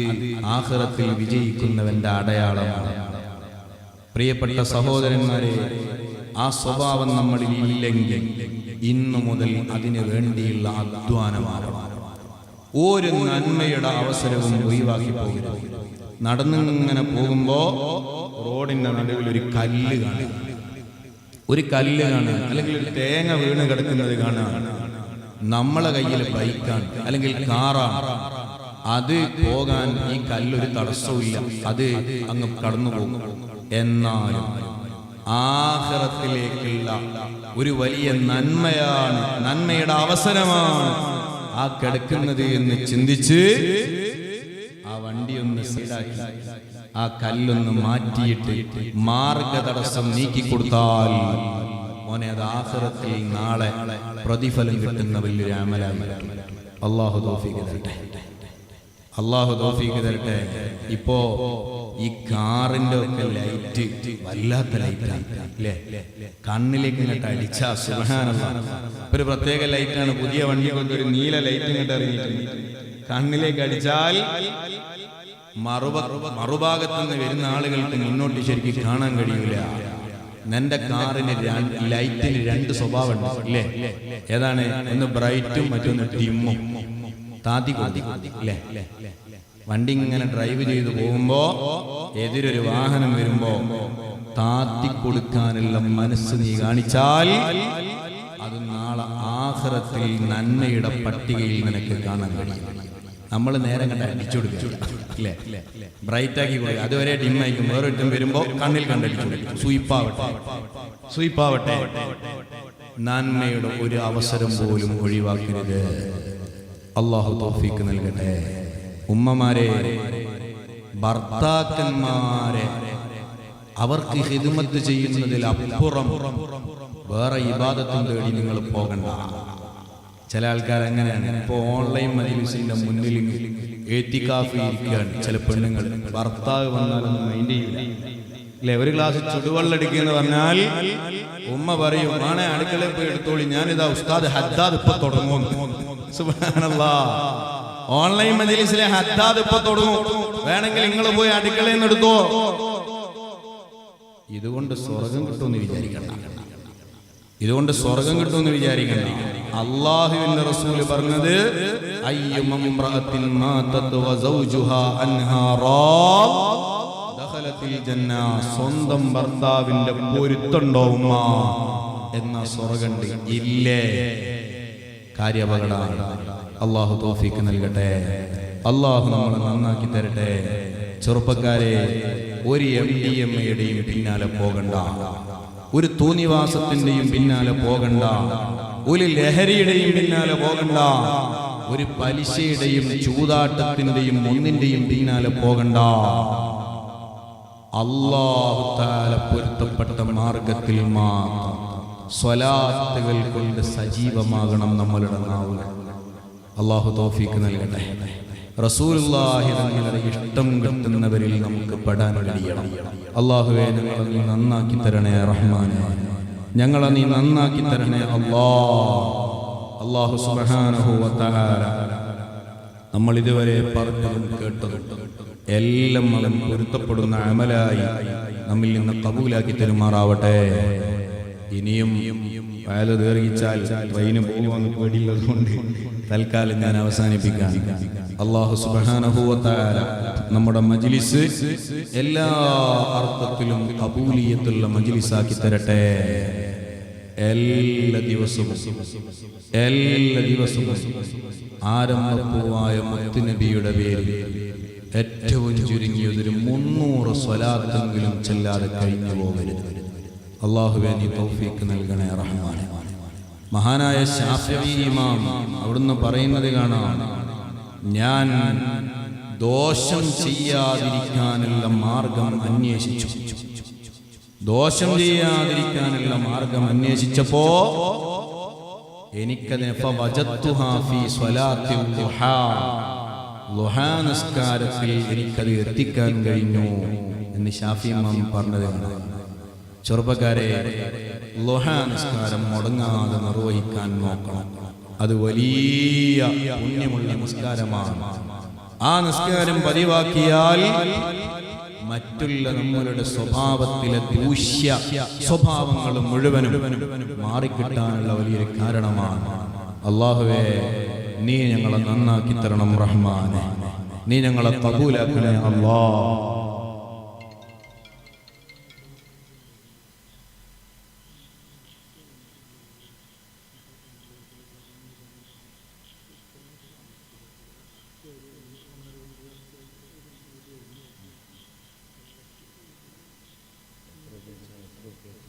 [SPEAKER 1] ആഖിറത്തിൽ വിജയിക്കുന്നവന്റെ അടയാളമാണ്. പ്രിയപ്പെട്ട സഹോദരന്മാരെ, ആ സ്വഭാവം നമ്മളിൽ ഇല്ലെങ്കിൽ ഇന്നു മുതൽ അതിനു വേണ്ടിയുള്ള അധ്വാനമാണ്. ഒരു നന്മയുടെ അവസരവും ഒഴിവാക്കി പോകരുത്. നടന്നിങ്ങനെ പോകുമ്പോ റോഡിന്റെ നടുവിൽ ഒരു കല്ല് കാണുക, അല്ലെങ്കിൽ ഒരു തേങ്ങ വീണ് കിടക്കുന്നത് കാണുക. നമ്മളെ കയ്യിൽ ബൈക്കാണ് അല്ലെങ്കിൽ കാറാണ്, അത് പോകാൻ ഈ കല്ലൊരു തടസ്സവും ഇല്ല, അത് അങ്ങ് കടന്നു പോകും. എന്നാലും ആഖിറത്തിലേക്കുള്ള ഒരു വലിയ നന്മയാണ്, നന്മയുടെ അവസരമാണ് ആ കിടക്കുന്നത് എന്ന് ചിന്തിച്ച് ആ വണ്ടി ഒന്ന് സൈഡാക്കി ആ കല്ലൊന്ന് മാറ്റിയിട്ട് മാർഗതടസ്സം നീക്കിക്കൊടുത്താൽ മോനെ അത് ആഖിറത്തിൽ നാളെ പ്രതിഫലം കിട്ടുന്ന വലിയൊരു അമലായി. അല്ലാഹു തൗഫീഖ് തരട്ടെ, അല്ലാഹു തൗഫീഖ് തരട്ടെ. ഇപ്പോ ഈ കാറിന്റെ ഒക്കെ ലൈറ്റ് വല്ലാത്ത ലൈറ്റാണ് അല്ലേ? കണ്ണിലേക്ക് ഇങ്ങോട്ട് അടിച്ചാ സുബ്ഹാനല്ലാഹ്. ഒരു പ്രത്യേക ലൈറ്റാണ്, പുതിയ വണ്ടി കൊണ്ടൊരു നീല ലൈറ്റ് ഇങ്ങോട്ട് ഇറങ്ങിയിട്ടുണ്ട്. കണ്ണിലേക്ക് അടിച്ചാൽ മറുഭാഗത്ത് നിന്ന് വരുന്ന ആളുകൾക്ക് മുന്നോട്ട് ശരിക്കും കാണാൻ കഴിയൂല. നിന്റെ കാറിന് ലൈറ്റിന് രണ്ട് സ്വഭാവമുണ്ട് അല്ലേ? ഏതാണ്? ഒന്ന് ബ്രൈറ്റും മറ്റൊന്ന് ഡിമ്മും. താത്തി അല്ലേ? വണ്ടി ഇങ്ങനെ ഡ്രൈവ് ചെയ്തു പോകുമ്പോ എതിരൊരു വാഹനം വരുമ്പോ താത്തി കൊടുക്കാനുള്ള മനസ്സ് നീ കാണിച്ചാൽ അത് നാളെ ആഖിറത്തിൽ നന്മയുടെ പട്ടികയിൽ നിനക്ക് കാണാൻ കഴിയും. നമ്മൾ നേരെ കണ്ട് അടിച്ചു കൊടുക്കുക അല്ലേ? ബ്രൈറ്റ് ആക്കി കൊടുക്കുക. അതുവരെ ഡിമ്മായിരിക്കും. വേറൊരുത്തം വരുമ്പോ കണ്ണിൽ കണ്ടടിച്ചു കൊടുക്കും. സ്വീപ്പാവട്ടെ. നന്മയുടെ ഒരു അവസരം പോലും ഒഴിവാക്കരുത്. അല്ലാഹു തൗഫീഖ് നൽകട്ടെ. ഉമ്മമാരെ, ഭർത്താക്കന്മാരെ അവർക്ക് ഖിദ്മത്ത് ചെയ്യുന്നതിൽ അപ്പുറം വേറെ ഇബാദത്തും തേടി നിങ്ങൾ പോകണ്ട. ചില ആൾക്കാർ അങ്ങനെയാണ്. ഇപ്പൊ ഓൺലൈൻ മജ്‌ലിസിന്റെ മുന്നിൽ എത്തിക്കാഫി ഇരിക്കുകയാണ് ചില പെണ്ണുങ്ങൾ. ഭർത്താവ് വന്നാലൊന്നും മൈൻഡ് ചെയ്യില്ല അല്ലെ? ഒരു ഗ്ലാസ് ചുടുവെള്ളം എടുക്കുകയെന്ന് പറഞ്ഞാൽ ഉമ്മ പറയും, ആണെ അടുക്കളയിൽ പോയി എടുത്തോളി, ഞാനിതാ ഉസ്താദ് ഹദ്ദാദ് ഇപ്പൊ തുടങ്ങുന്നു. സുബ്ഹാനല്ലാഹ്. ഓൺലൈൻ മജ്‌ലിസിലെ ഹദ്ദാദ് ഇപ്പൊ തുടങ്ങും, വേണമെങ്കിൽ നിങ്ങൾ പോയി അടുക്കളയിൽ നിന്ന് എടുത്തോ. ഇതുകൊണ്ട് സ്വർഗം കിട്ടുമെന്ന് വിചാരിക്കണ്ട, ഇതുകൊണ്ട് സ്വർഗം കിട്ടുമെന്ന് വിചാരിക്കണ്ട. അല്ലാഹുവിന്റെ റസൂൽ പറഞ്ഞത്, അയ്യുമംറഅത്തിൻ മാതത് വസൗജുഹാ അൻഹാ റാദ് ദഖലത്തിൽ ജന്ന. സ്വന്തം ഭർത്താവിന്റെ പൊരുത്തണ്ടോ ഉമ്മ എന്ന സ്വർഗണ്ട് ഇല്ലേ? കാര്യപകടമാണ്. അല്ലാഹു തൗഫീഖ് നൽകട്ടെ. അല്ലാഹു നമ്മളെ നന്നാക്കി തരട്ടെ. ചെറുപ്പക്കാരെ, ഒരു MDMAയുടെയും പിന്നാലെ പോകണ്ട, ഒരു തോന്നിവാസത്തിന്റെയും പിന്നാലെ പോകണ്ട, ഒരു ലഹരിയുടെയും പിന്നാലെ പോകണ്ട, ഒരു പലിശയുടെയും ചൂതാട്ടത്തിന്റെയും ഒന്നിന്റെയും പിന്നാലെ പോകണ്ട. അല്ലാഹു തആല പൊരുത്തപ്പെട്ട മാർഗത്തിൽ മാത്രം സ്വലാത്തുകൾ കൊണ്ട് സജീവമാകണം നമ്മളുടെ നാവ്. അല്ലാഹു തൗഫീഖ് നൽകട്ടെ. റസൂലുള്ളാഹി തങ്ങളുടെ ഇഷ്ടം കിട്ടുന്നവരിൽ നമുക്ക് പെടാൻ കഴിയണം. അല്ലാഹുവേ, ഞങ്ങളെ നീ നന്നാക്കി തരണേ റഹ്മാനേ, ഞങ്ങളെ നീ നന്നാക്കി തരണേ അല്ലാഹു സുബ്ഹാനഹു വ തആല നമ്മൾ ഇതുവരെ പറഞ്ഞതും കേട്ടതും എല്ലാം അവൻ പൊരുത്തപ്പെടുന്ന അമലായി നമ്മിൽ നിന്ന് കബൂലാക്കി തരുമാറാവട്ടെ. ഇനിയും വയല് ദീർഘിച്ചാൽ ട്രെയിന് പോകുമെന്ന് പേടിയുള്ളതുകൊണ്ട് തൽക്കാലം ഞാൻ അവസാനിപ്പിക്കാം. അല്ലാഹു സുബ്ഹാനഹു വ തആല നമ്മുടെ മജ്‌ലിസ് എല്ലാ അർത്ഥത്തിലും ഖബൂലിയത്തുള്ള മജ്‌ലിസാക്കി തരട്ടെ. എല്ലാ ദിവസവും ആരംഭപ്പൂവായ മുത്തുനബിയുടെ പേരിൽ ഏറ്റവും ചുരുങ്ങിയതൊരു 300 സ്വലാത്തെങ്കിലും ചെല്ലാതെ കഴിഞ്ഞു പോകരുത്. അല്ലാഹുവേ, നീ തൗഫീഖ് നൽകണേ റഹ്മാനേ. മഹാനായ ശാഫിഈ ഇമാം അവിടുന്ന് പറയുന്നത് കാണാം, ഞാൻ ദോഷം ചെയ്യാതിരിക്കാനുള്ള മാർഗം അന്വേഷിച്ചു. ദോഷം ചെയ്യാതിരിക്കാനുള്ള മാർഗം അന്വേഷിച്ചപ്പോ എനിക്കതിനെ നിസ്കാരത്തിൽ എനിക്കത് എത്തിക്കാൻ കഴിഞ്ഞു എന്ന് ശാഫിഈ ഇമാം പറഞ്ഞതാണ്. ചെറുപ്പക്കാരെ, ളുഹാ നിസ്കാരം മുടങ്ങാതെ നിർവഹിക്കാൻ നോക്കണം. അത് വലിയ പുണ്യമുള്ള നിസ്കാരമാണ്. ആ നിസ്കാരം പതിവാക്കിയാൽ മറ്റുള്ള നമ്മളുടെ സ്വഭാവത്തിലെ ദൂഷ്യ സ്വഭാവങ്ങൾ മുഴുവനും മാറിക്കിട്ടാനുള്ള വലിയൊരു കാരണമാണ്. അല്ലാഹുവേ, നീ ഞങ്ങളെ നന്നാക്കി തരണം റഹ്മാനെ, നീ ഞങ്ങളെ ഖബൂലാക്കണേ അല്ലാഹ്.
[SPEAKER 2] Okay.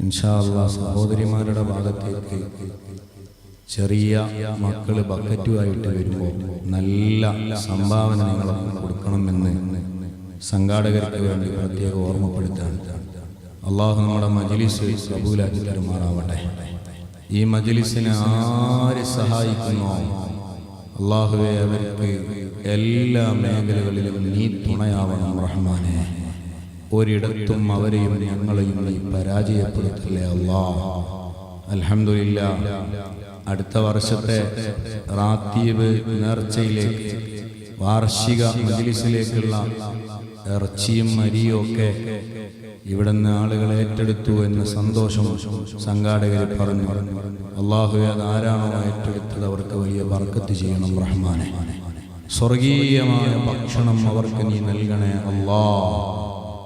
[SPEAKER 1] ഇൻഷാ അല്ലാഹ് സഹോദരിമാരുടെ ഭാഗത്തേക്ക് ചെറിയ മക്കള് ബക്കറ്റുമായിട്ട് വരുമ്പോൾ നല്ല സംഭാവന നിങ്ങളൊക്കെ കൊടുക്കണമെന്ന് സംഘാടകർക്ക് വേണ്ടി പ്രത്യേകം ഓർമ്മപ്പെടുത്താണ്. അള്ളാഹു നമ്മുടെ മജ്ലിസ് കബൂലാക്കി തരുമാറാവട്ടെ. ഈ മജ്ലിസിനെ ആര് സഹായിക്കുന്നോ അള്ളാഹുവേ അവർക്ക് എല്ലാ മേഖലകളിലും നീ തുണയാവണം റഹ്മാനെ. ഒരിടത്തും അവരെയും ഞങ്ങളെയും നീ പരാജയപ്പെടുത്തില്ലേ അല്ലാഹ്. അൽഹംദുലില്ലാഹ്, അടുത്ത വർഷത്തെ റാത്തീബ് നേർച്ചയിലേക്ക് വാർഷിക മജ്ലിസിലേക്കുള്ള ഇറച്ചിയും അരിയും ഒക്കെ ഇവിടുന്ന് ആളുകൾ ഏറ്റെടുത്തു എന്ന സന്തോഷം സംഘാടകർ പറഞ്ഞു. അള്ളാഹുവേ, അതാരാണോ ഏറ്റെടുത്തത് അവർക്ക് വലിയ ബർക്കത്ത് ചെയ്യണം റഹ്മാനെ. സ്വർഗീയമായ ഭക്ഷണം അവർക്ക് നീ നൽകണേ അല്ലാഹ്.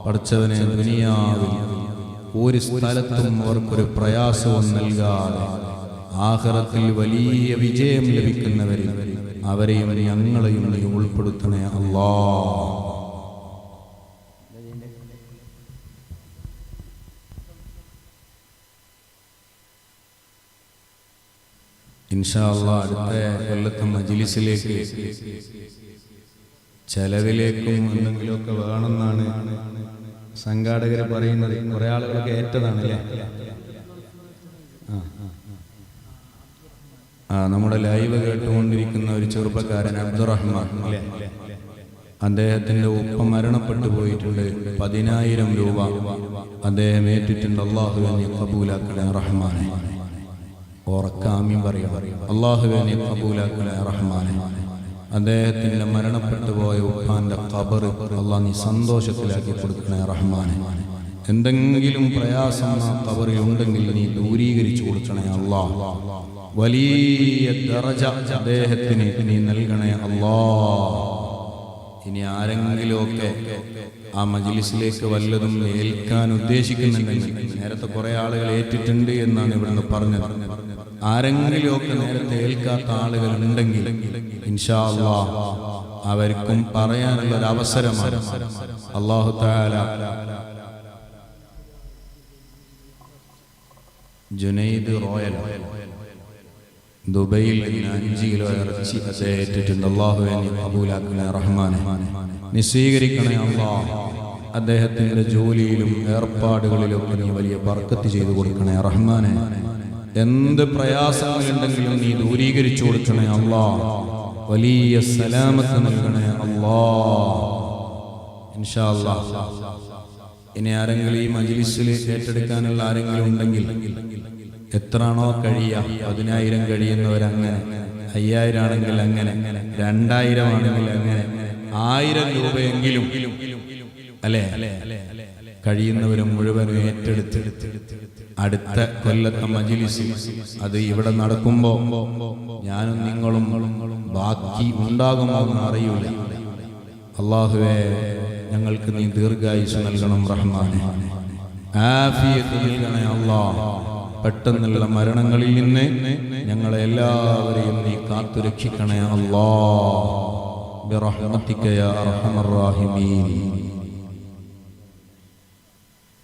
[SPEAKER 1] പഠിച്ചവനെ, ദുനിയാവിൽ ഒരു സ്ഥലത്തും അവർക്കൊരു പ്രയാസവും നൽകാതെ ആഖിറത്തിൽ വലിയ വിജയം ലഭിക്കുന്നവരിൽ അവരെയും ഞങ്ങളെയും നീ ഉൾപ്പെടുത്തണേ അല്ലാഹ്. ഇൻഷാ അല്ലാഹ് അടുത്ത കൊല്ലത്തെ മജ്ലിസിലേക്ക് ചെലവിലേക്കും എന്തെങ്കിലുമൊക്കെ വേണമെന്നാണ് സംഘാടകർ പറയുന്നത്. കുറെ ആളുകളൊക്കെ ഏറ്റതാണല്ലേ. നമ്മുടെ ലൈവ് കേട്ടുകൊണ്ടിരിക്കുന്ന ഒരു ചെറുപ്പക്കാരൻ അബ്ദുറഹ്മാൻ അല്ലേ, അദ്ദേഹത്തിന്റെ ഉപ്പ മരണപ്പെട്ടു പോയിട്ടുണ്ട്. 10,000 രൂപ അദ്ദേഹം ഏറ്റിട്ടുണ്ട്. അല്ലാഹുവേ നീ ഖബൂലാക്കണേ റഹ്മാനെ. ഓറക്കാമീൻ പറയാം. അല്ലാഹുവേ നീ ഖബൂലാക്കണേ റഹ്മാനെ. അദ്ദേഹത്തിന്റെ മരണപ്പെട്ടു പോയ ഉപ്പാന്റെ ഖബർ അല്ലാഹ് നീ സന്തോഷത്തിലാക്കി കൊടുക്കണേ റഹ്മാനെ. എന്തെങ്കിലും പ്രയാസം ആ ഖബറിൽ ഉണ്ടെങ്കിൽ നീ ദൂരീകരിച്ചു കൊടുക്കണേ അല്ലാഹ്. വലിയ ദറജ അദ്ദേഹത്തിന് നീ നൽകണേ അല്ലാഹ്. ഇനി ആരെങ്കിലുമൊക്കെ ആ മജ്ലിസിലേക്ക് വല്ലതും ഏൽക്കാൻ ഉദ്ദേശിക്കുന്നുണ്ടെങ്കിൽ, നേരത്തെ കുറെ ആളുകൾ ഏറ്റിട്ടുണ്ട് എന്നാണ് ഇവിടുന്ന് പറഞ്ഞത്, ആരെങ്കിലുമൊക്കെ നേരത്തെ ഏൽക്കാത്ത ആളുകൾ ഉണ്ടെങ്കിൽ ഇൻഷാ അല്ലാഹ് അവർക്കും പറയാനുള്ള ഒരു അവസരമാണ്. അല്ലാഹു തആല ജുനൈദ് റോയൽ ദുബൈയിൽ 5 കിലോ ഇറച്ചി ഏറ്റിട്ടുണ്ട്. അല്ലാഹുവേ നീ ഖബൂലാക്കണേ റഹ്മാനെ. നീ സ്വീകരിക്കണേ അല്ലാഹ്. അദ്ദേഹത്തിന്റെ ജോലിയിലും ഏർപ്പാടുകളിലും നീ വലിയ ബർക്കത്ത് ചെയ്തു കൊടുക്കണേ റഹ്മാനെ. എന്ത് പ്രയാസങ്ങളുണ്ടെങ്കിലും നീ ദൂരീകരിച്ചു കൊടുക്കണേ അല്ലാഹ്. വലിയ സലാമത്ത് നൽകണേ അല്ലാഹ്. ഇൻഷാ അല്ലാഹ് ഇനി ആരെങ്കിലും ഈ മജ്ലിസിൽ ഏറ്റെടുക്കാനുള്ള ആരെങ്കിലും ഉണ്ടെങ്കിൽ എത്രാണോ കഴിയുക, 10,000 കഴിയുന്നവരങ്ങനെ, 5,000 ആണെങ്കിൽ അങ്ങനെ, 2,000 ആണെങ്കിൽ അങ്ങനെ, 1,000 രൂപയെങ്കിലും അല്ലേ കഴിയുന്നവരും മുഴുവനും ഏറ്റെടുത്ത് അടുത്ത കൊല്ലത്തെ മജ്ലിസ് അത് ഇവിടെ നടക്കുമ്പോ ഞാനും നിങ്ങളും ബാക്കി ഉണ്ടാകുമോ എന്ന് അറിയില്ല. അല്ലാഹുവേ, ഞങ്ങൾക്ക് നീ ദീർഘായുസ് നൽകണം റഹ്മാനെ. ആഫിയത്ത് നൽകണേ അല്ലാഹ്. പെട്ടെന്നുള്ള മരണങ്ങളിൽ നിന്ന് ഞങ്ങളെ എല്ലാവരെയും നീ കാത്തുരക്ഷിക്കണേ അല്ലാഹ്. ബിറഹ്മതിക യാ അർഹമർ റഹീമീൻ.